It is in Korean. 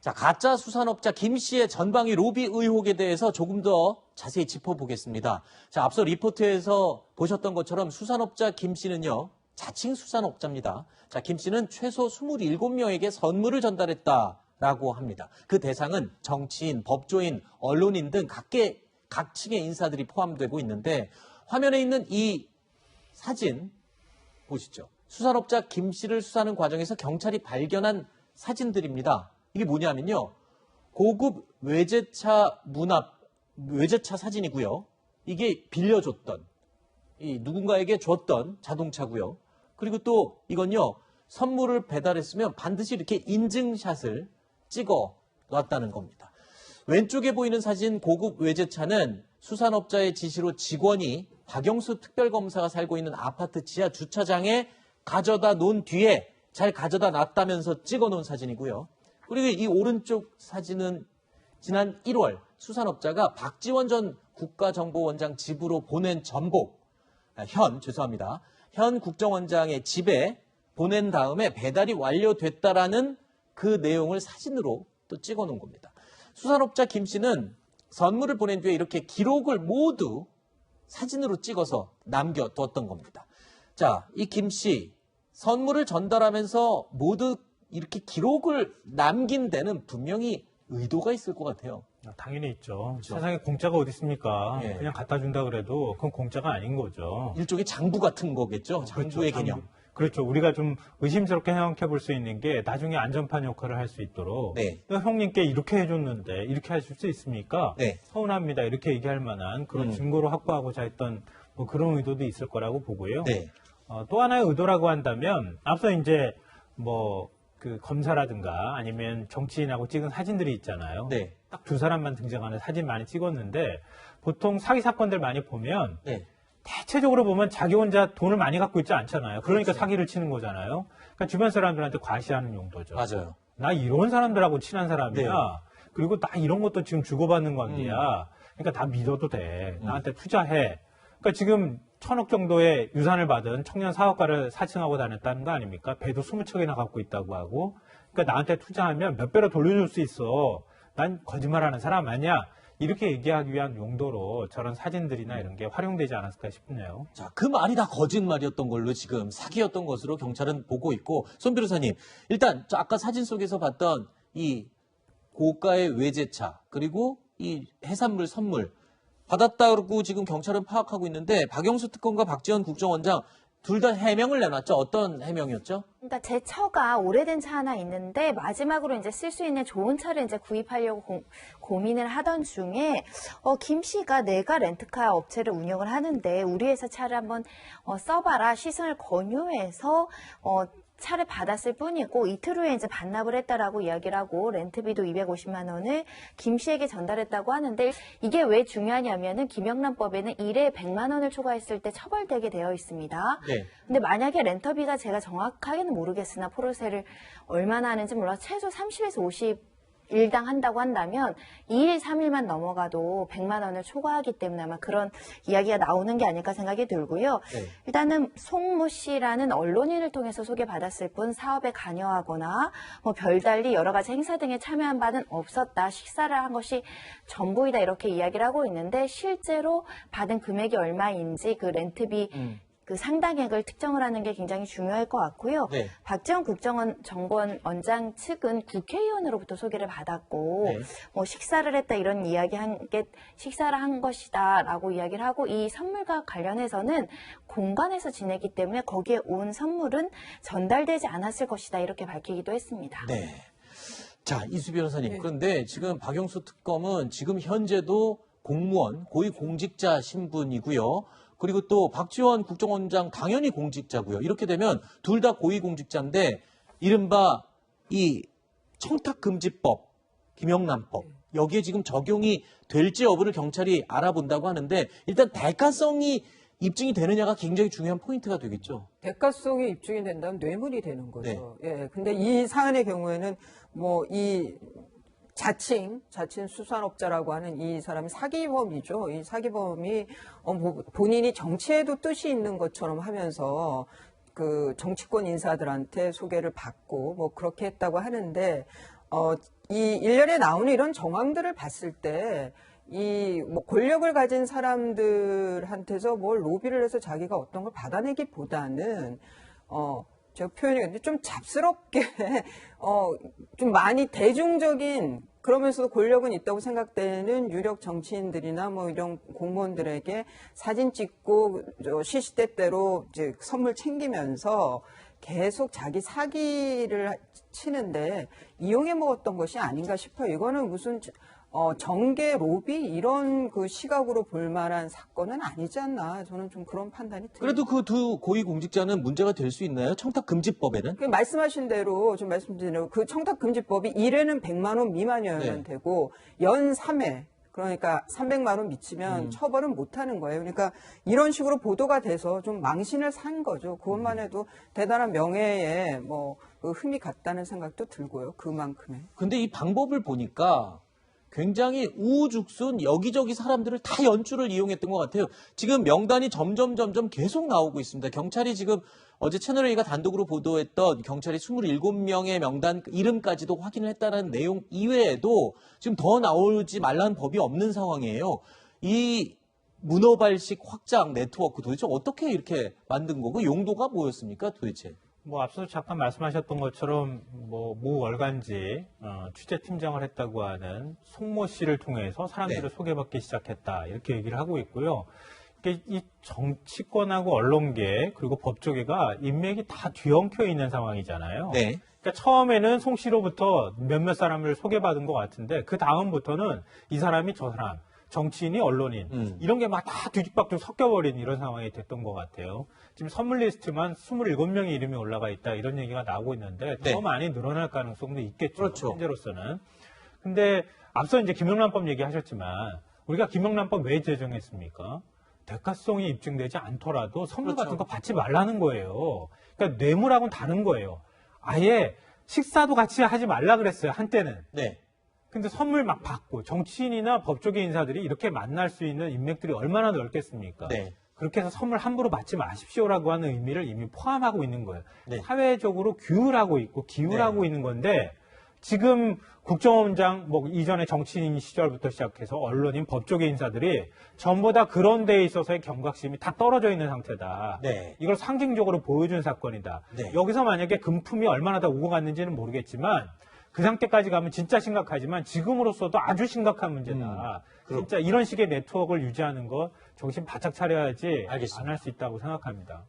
자, 가짜 수산업자 김 씨의 전방위 로비 의혹에 대해서 조금 더 자세히 짚어보겠습니다. 자, 앞서 리포트에서 보셨던 것처럼 수산업자 김 씨는요, 자칭 수산업자입니다. 자, 김 씨는 최소 27명에게 선물을 전달했다라고 합니다. 그 대상은 정치인, 법조인, 언론인 등 각층의 인사들이 포함되고 있는데 화면에 있는 이 사진 보시죠. 수산업자 김 씨를 수사하는 과정에서 경찰이 발견한 사진들입니다. 이게 뭐냐면요. 고급 외제차 외제차 사진이고요. 이게 빌려줬던, 누군가에게 줬던 자동차고요. 그리고 또 이건요. 선물을 배달했으면 반드시 이렇게 인증샷을 찍어 놨다는 겁니다. 왼쪽에 보이는 사진 고급 외제차는 수산업자의 지시로 직원이 박영수 특별검사가 살고 있는 아파트 지하 주차장에 가져다 놓은 뒤에 잘 가져다 놨다면서 찍어 놓은 사진이고요. 그리고 이 오른쪽 사진은 지난 1월 수산업자가 박지원 전 국가정보원장 집으로 보낸 현 국정원장의 집에 보낸 다음에 배달이 완료됐다라는 그 내용을 사진으로 또 찍어 놓은 겁니다. 수산업자 김 씨는 선물을 보낸 뒤에 이렇게 기록을 모두 사진으로 찍어서 남겨두었던 겁니다. 자, 이 김 씨 선물을 전달하면서 모두 이렇게 기록을 남긴 데는 분명히 의도가 있을 것 같아요. 당연히 있죠. 그렇죠? 세상에 공짜가 어디 있습니까? 예. 그냥 갖다 준다 그래도 그건 공짜가 아닌 거죠. 일종의 장부 같은 거겠죠. 장부의 그렇죠. 개념. 그렇죠. 우리가 좀 의심스럽게 생각해 볼 수 있는 게 나중에 안전판 역할을 할 수 있도록 네. 형님께 이렇게 해줬는데 이렇게 하실 수 있습니까? 네. 서운합니다. 이렇게 얘기할 만한 그런 증거로 확보하고자 했던 뭐 그런 의도도 있을 거라고 보고요. 네. 또 하나의 의도라고 한다면 앞서 이제 뭐 그 검사라든가 아니면 정치인하고 찍은 사진들이 있잖아요. 네. 딱 두 사람만 등장하는 사진 많이 찍었는데 보통 사기 사건들 많이 보면 네. 대체적으로 보면 자기 혼자 돈을 많이 갖고 있지 않잖아요. 그러니까 그렇죠. 사기를 치는 거잖아요. 그러니까 주변 사람들한테 과시하는 용도죠. 맞아요. 나 이런 사람들하고 친한 사람이야. 네. 그리고 나 이런 것도 지금 주고받는 관계야. 그러니까 다 믿어도 돼. 나한테 투자해. 그러니까 지금 1,000억 정도의 유산을 받은 청년 사업가를 사칭하고 다녔다는 거 아닙니까? 배도 20척이나 갖고 있다고 하고. 그러니까 나한테 투자하면 몇 배로 돌려줄 수 있어. 난 거짓말하는 사람 아니야. 이렇게 얘기하기 위한 용도로 저런 사진들이나 이런 게 활용되지 않았을까 싶네요. 자, 그 말이 다 거짓말이었던 걸로 지금 사기였던 것으로 경찰은 보고 있고, 손 변호사님, 일단 저 아까 사진 속에서 봤던 이 고가의 외제차 그리고 이 해산물 선물 받았다고 지금 경찰은 파악하고 있는데 박영수 특검과 박지원 국정원장 둘 다 해명을 내놨죠. 어떤 해명이었죠? 그러니까 제 차가 오래된 차 하나 있는데 마지막으로 이제 쓸 수 있는 좋은 차를 이제 구입하려고 고민을 하던 중에 김 씨가 내가 렌트카 업체를 운영을 하는데 우리 회사 차를 한번 써봐라 시승을 권유해서 차를 받았을 뿐이고 이틀 후에 이제 반납을 했다라고 이야기를 하고 렌트비도 250만 원을 김 씨에게 전달했다고 하는데 이게 왜 중요하냐면은 김영란법에는 1회 100만 원을 초과했을 때 처벌되게 되어 있습니다. 네. 근데 만약에 렌터비가 제가 정확하게는 모르겠으나 포르쉐를 얼마나 하는지 몰라서 최소 30에서 50일당 한다고 한다면 2일, 3일만 넘어가도 100만 원을 초과하기 때문에 아마 그런 이야기가 나오는 게 아닐까 생각이 들고요. 네. 일단은 송모 씨라는 언론인을 통해서 소개받았을 뿐 사업에 관여하거나 뭐 별달리 여러 가지 행사 등에 참여한 바는 없었다. 식사를 한 것이 전부이다. 이렇게 이야기를 하고 있는데 실제로 받은 금액이 얼마인지 그 렌트비 그 상당액을 특정을 하는 게 굉장히 중요할 것 같고요. 네. 박지원 국정원장 측은 국회의원으로부터 소개를 받았고 네. 뭐 식사를 했다 이런 이야기한 게 식사를 한 것이다라고 이야기를 하고 이 선물과 관련해서는 공간에서 지내기 때문에 거기에 온 선물은 전달되지 않았을 것이다 이렇게 밝히기도 했습니다. 네. 자, 이수 변호사님. 그런데 지금 박영수 특검은 지금 현재도 공무원, 고위공직자 신분이고요. 그리고 또 박지원 국정원장 당연히 공직자고요. 이렇게 되면 둘 다 고위공직자인데 이른바 이 청탁금지법, 김영란법 여기에 지금 적용이 될지 여부를 경찰이 알아본다고 하는데 일단 대가성이 입증이 되느냐가 굉장히 중요한 포인트가 되겠죠. 대가성이 입증이 된다면 뇌물이 되는 거죠. 예. 근데 이 사안의 경우에는 뭐 이 자칭 수산업자라고 하는 이 사람이 사기범이죠. 이 사기범이 본인이 정치에도 뜻이 있는 것처럼 하면서 그 정치권 인사들한테 소개를 받고 뭐 그렇게 했다고 하는데 이 일련에 나오는 이런 정황들을 봤을 때, 이 뭐 권력을 가진 사람들한테서 뭘 로비를 해서 자기가 어떤 걸 받아내기보다는, 제가 표현이 근데 좀 잡스럽게, 좀 많이 대중적인, 그러면서도 권력은 있다고 생각되는 유력 정치인들이나 뭐 이런 공무원들에게 사진 찍고 시시때때로 이제 선물 챙기면서 계속 자기 사기를 치는데 이용해 먹었던 것이 아닌가 싶어요. 이거는 무슨 정계 로비 이런 그 시각으로 볼 만한 사건은 아니지 않나. 저는 좀 그런 판단이 듭니다. 그래도 그 두 고위공직자는 문제가 될 수 있나요? 청탁금지법에는? 그 말씀하신 대로 좀 말씀드린 대로 그 청탁금지법이 1회는 100만 원 미만이어야 네. 되고 연 3회 그러니까 300만 원 미치면 처벌은 못 하는 거예요. 그러니까 이런 식으로 보도가 돼서 좀 망신을 산 거죠. 그것만 해도 대단한 명예에 뭐 그 흠이 갔다는 생각도 들고요. 그만큼의. 근데 이 방법을 보니까 굉장히 우후죽순 여기저기 사람들을 다 연출을 이용했던 것 같아요. 지금 명단이 점점 계속 나오고 있습니다. 경찰이 지금 어제 채널A가 단독으로 보도했던 경찰이 27명의 명단 이름까지도 확인을 했다는 내용 이외에도 지금 더 나오지 말라는 법이 없는 상황이에요. 이 문어발식 확장 네트워크 도대체 어떻게 이렇게 만든 거고 용도가 뭐였습니까 도대체? 뭐 앞서 잠깐 말씀하셨던 것처럼 뭐 모 월간지 취재팀장을 했다고 하는 송모 씨를 통해서 사람들을 네. 소개받기 시작했다 이렇게 얘기를 하고 있고요. 이 정치권하고 언론계 그리고 법조계가 인맥이 다 뒤엉켜 있는 상황이잖아요. 네. 그러니까 처음에는 송 씨로부터 몇몇 사람을 소개받은 것 같은데 그 다음부터는 이 사람이 저 사람, 정치인이 언론인 이런 게 막 다 뒤집박죽 섞여버린 이런 상황이 됐던 것 같아요. 지금 선물 리스트만 27명의 이름이 올라가 있다 이런 얘기가 나오고 있는데 더 네. 많이 늘어날 가능성도 있겠죠. 그렇죠. 현재로서는. 근데 앞서 이제 김영란법 얘기하셨지만 우리가 김영란법 왜 제정했습니까? 대가성이 입증되지 않더라도 선물 그렇죠. 같은 거 받지 말라는 거예요. 그러니까 뇌물하고는 다른 거예요. 아예 식사도 같이 하지 말라 그랬어요. 한때는. 네. 근데 선물 막 받고 정치인이나 법조계 인사들이 이렇게 만날 수 있는 인맥들이 얼마나 넓겠습니까? 네. 그렇게 해서 선물 함부로 받지 마십시오라고 하는 의미를 이미 포함하고 있는 거예요. 네. 사회적으로 규율하고 있고 기울하고 있는 건데 지금 국정원장 뭐 이전에 정치인 시절부터 시작해서 언론인 법조계 인사들이 전부 다 그런 데에 있어서의 경각심이 다 떨어져 있는 상태다. 네. 이걸 상징적으로 보여준 사건이다. 네. 여기서 만약에 금품이 얼마나 더 오고 갔는지는 모르겠지만 그 상태까지 가면 진짜 심각하지만 지금으로서도 아주 심각한 문제다. 진짜 이런 식의 네트워크를 유지하는 거 정신 바짝 차려야지 알겠습니다. 안 할 수 있다고 생각합니다.